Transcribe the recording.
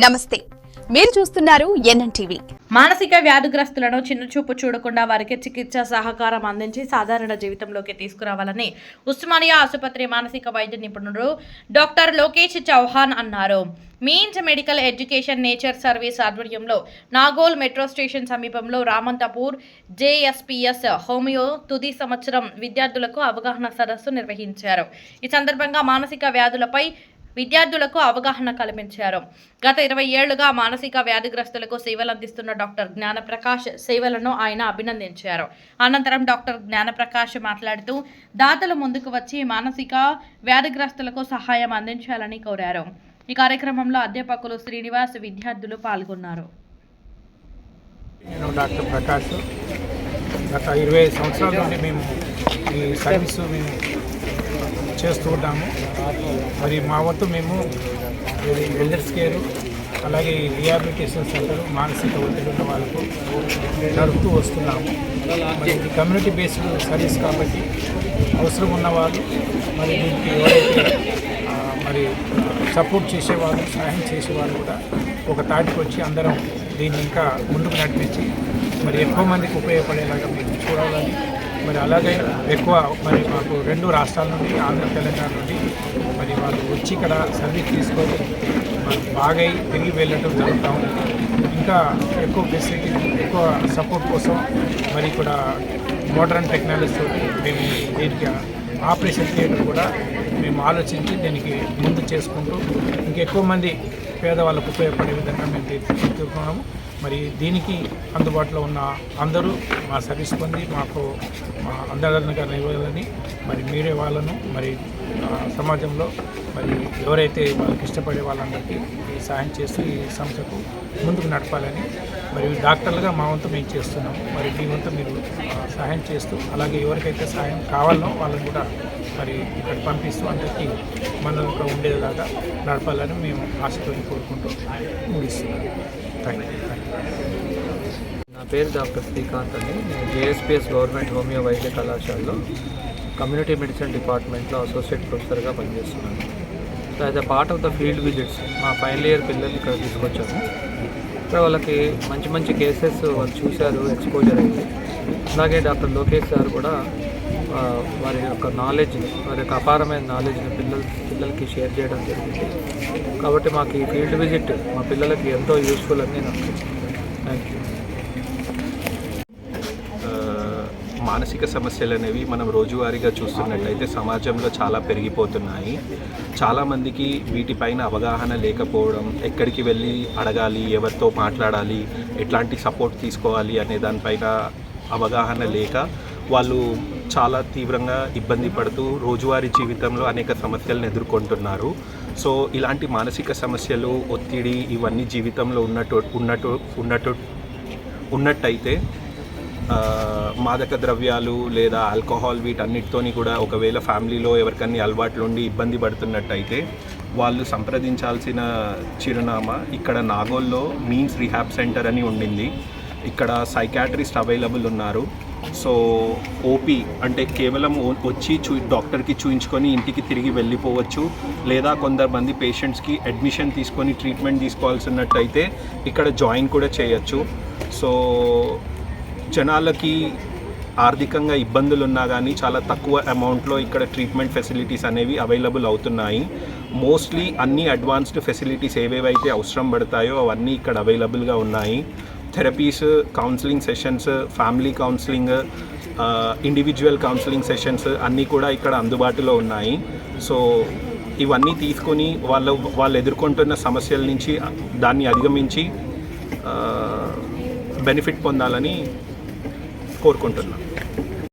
నమస్తే, మీరు చూస్తున్నారు ఎన్ఎన్టీవీ. మానసిక వ్యాధిగ్రస్తులను చిన్నచూపు చూడకుండా వారికి చికిత్స సహకారం అందించి సాధారణ జీవితంలోకి తీసుకురావాలని ఉస్మానియా ఆసుపత్రి మానసిక వైద్య నిపుణుడు డాక్టర్ లోకేష్ చౌహాన్ అన్నారు. Means medical education nature service ఆధ్వర్యంలో నాగోల్ మెట్రో స్టేషన్ సమీపంలో రామంతపూర్ జేఎస్పీఎస్ హోమియో తుది సంవత్సరం విద్యార్థులకు అవగాహన సదస్సు నిర్వహించారు. ఈ సందర్భంగా మానసిక వ్యాధులపై విద్యార్థులకు అవగాహన కల్పించారు. గత 20 ఏళ్లుగా మానసిక వ్యాధిగ్రస్తులకు సేవలు అందిస్తున్న డాక్టర్ జ్ఞానప్రకాష్ సేవలను ఆయన అభినందించారు. అనంతరం డాక్టర్ జ్ఞానప్రకాష్ మాట్లాడుతూ దాతలు ముందుకు వచ్చి మానసిక వ్యాధిగ్రస్తులకు సహాయం అందించాలని కోరారు. ఈ కార్యక్రమంలో అధ్యాపకులు శ్రీనివాస్, విద్యార్థులు పాల్గొన్నారు. నేను డాక్టర్ ప్రకాష్. గత 25 సంవత్సరాల నుండి మేము ఈ సర్వీసు చేస్తూ ఉంటాము. మరి మా వంతు మేము ఎల్డర్స్ కేర్, అలాగే రిహాబిలిటేషన్ సెంటర్, మానసిక ఒత్తిడి ఉన్న వాళ్ళకు నడుపుతూ వస్తున్నాము. మరి ఇది కమ్యూనిటీ బేస్డ్ సర్వీస్ కాబట్టి అవసరం ఉన్నవాళ్ళు, మరి దీనికి ఎవరైతే మరి సపోర్ట్ చేసేవాళ్ళు, సహాయం చేసేవాళ్ళు కూడా ఒక తాటికి వచ్చి అందరం దీన్ని ఇంకా ముందుకు నడిపించి మరి ఎక్కువ మందికి ఉపయోగపడేలాగా మేము చూడాలని, మరి అలాగే ఎక్కువ మరి మాకు 2 రాష్ట్రాల నుండి, ఆంధ్ర తెలంగాణ నుండి మరి వాళ్ళు వచ్చి ఇక్కడ సర్వీస్ తీసుకొని మరి బాగా తిరిగి వెళ్ళటం జరుగుతూ ఉంది. ఇంకా ఎక్కువ ఫెసిలిటీ, ఎక్కువ సపోర్ట్ కోసం మరి ఇక్కడ మోడర్న్ టెక్నాలజీతో మేము దీనికి ఆపరేషన్ థియేటర్ కూడా మేము ఆలోచించి దీనికి ముందు చేసుకుంటూ ఇంకెక్కువ మంది పేదవాళ్ళకు ఉపయోగపడే విధంగా మేము తీర్చుకున్నాము. మరి దీనికి అందుబాటులో ఉన్న అందరూ మా సర్వీస్ పొంది మాకు అందరిగా ఇవ్వాలని మరి మీరే వాళ్ళను మరి సమాజంలో మరి ఎవరైతే వాళ్ళకి ఇష్టపడే వాళ్ళందరికీ ఈ సహాయం చేస్తూ ఈ సంస్థకు ముందుకు నడపాలని మరి డాక్టర్లుగా మా వంతు మేము చేస్తున్నాము. మరి మీ వంతు మీరు సహాయం చేస్తూ అలాగే ఎవరికైతే సహాయం కావాలనో వాళ్ళని కూడా మరి ఇక్కడ పంపిస్తూ అందరికీ మనం ఇక్కడ ఉండేలాగా నడపాలని మేము ఆశతో కోరుకుంటూ ముగిస్తున్నాం. Thank you. నా పేరు డాక్టర్ శ్రీకాంత్ అండి. నేను జేఎస్పీఎస్ గవర్నమెంట్ హోమియో వైద్య కళాశాలలో కమ్యూనిటీ మెడిసిన్ డిపార్ట్మెంట్లో అసోసియేట్ ప్రొఫెసర్గా పనిచేస్తున్నాను. So as a part of the field visits మా ఫైనల్ ఇయర్ పిల్లల్ని ఇక్కడ తీసుకొచ్చాము. ఇక్కడ వాళ్ళకి మంచి మంచి కేసెస్ వాళ్ళు చూశారు, ఎక్స్పోజర్ అయింది. అలాగే డాక్టర్ లోకేష్ గారు కూడా వారి యొక్క నాలెడ్జ్ని, వారి యొక్క అపారమైన నాలెడ్జ్ని పిల్లలకి షేర్ చేయడం జరిగింది. కాబట్టి మాకు ఈ ఫీల్డ్ విజిట్ మా పిల్లలకి ఎంతో యూస్ఫుల్ అని నాకు. Thank you. మానసిక సమస్యలు అనేవి మనం రోజువారీగా చూస్తున్నట్టయితే సమాజంలో చాలా పెరిగిపోతున్నాయి. చాలామందికి వీటిపైన అవగాహన లేకపోవడం, ఎక్కడికి వెళ్ళి అడగాలి, ఎవరితో మాట్లాడాలి, ఎట్లాంటి సపోర్ట్ తీసుకోవాలి అనే దానిపైన అవగాహన లేక వాళ్ళు చాలా తీవ్రంగా ఇబ్బంది పడుతూ రోజువారీ జీవితంలో అనేక సమస్యలను ఎదుర్కొంటున్నారు. సో ఇలాంటి మానసిక సమస్యలు, ఒత్తిడి ఇవన్నీ జీవితంలో ఉన్నట్టయితే మాదక ద్రవ్యాలు లేదా ఆల్కహాల్ వీటన్నిటితోని కూడా ఒకవేళ ఫ్యామిలీలో ఎవరికన్నీ అలవాట్లు ఉండి ఇబ్బంది పడుతున్నట్టయితే వాళ్ళు సంప్రదించాల్సిన చిరునామా ఇక్కడ నాగోల్లో మీన్స్ రిహాబ్ సెంటర్ అని ఉండింది. ఇక్కడ సైకాట్రిస్ట్ అవైలబుల్ ఉన్నారు. సో ఓపీ అంటే కేవలం వచ్చి డాక్టర్కి చూయించుకొని ఇంటికి తిరిగి వెళ్ళిపోవచ్చు. లేదా కొంతమంది పేషెంట్స్కి అడ్మిషన్ తీసుకొని ట్రీట్మెంట్ తీసుకోవాల్సినట్టయితే ఇక్కడ జాయిన్ కూడా చేయొచ్చు. సో జనాలకి ఆర్థికంగా ఇబ్బందులు ఉన్నా కానీ చాలా తక్కువ అమౌంట్లో ఇక్కడ ట్రీట్మెంట్ ఫెసిలిటీస్ అనేవి అవైలబుల్ అవుతున్నాయి. మోస్ట్లీ అన్ని అడ్వాన్స్డ్ ఫెసిలిటీస్ ఏవేవైతే అవసరం పడతాయో అవన్నీ ఇక్కడ అవైలబుల్గా ఉన్నాయి. Therapies, counselling sessions, family counselling, individual counselling sessions అన్నీ కూడా ఇక్కడ అందుబాటులో ఉన్నాయి. సో ఇవన్నీ తీసుకొని వాళ్ళు ఎదుర్కొంటున్న సమస్యల నుంచి దాన్ని అధిగమించి బెనిఫిట్ పొందాలని కోరుకుంటున్నాను.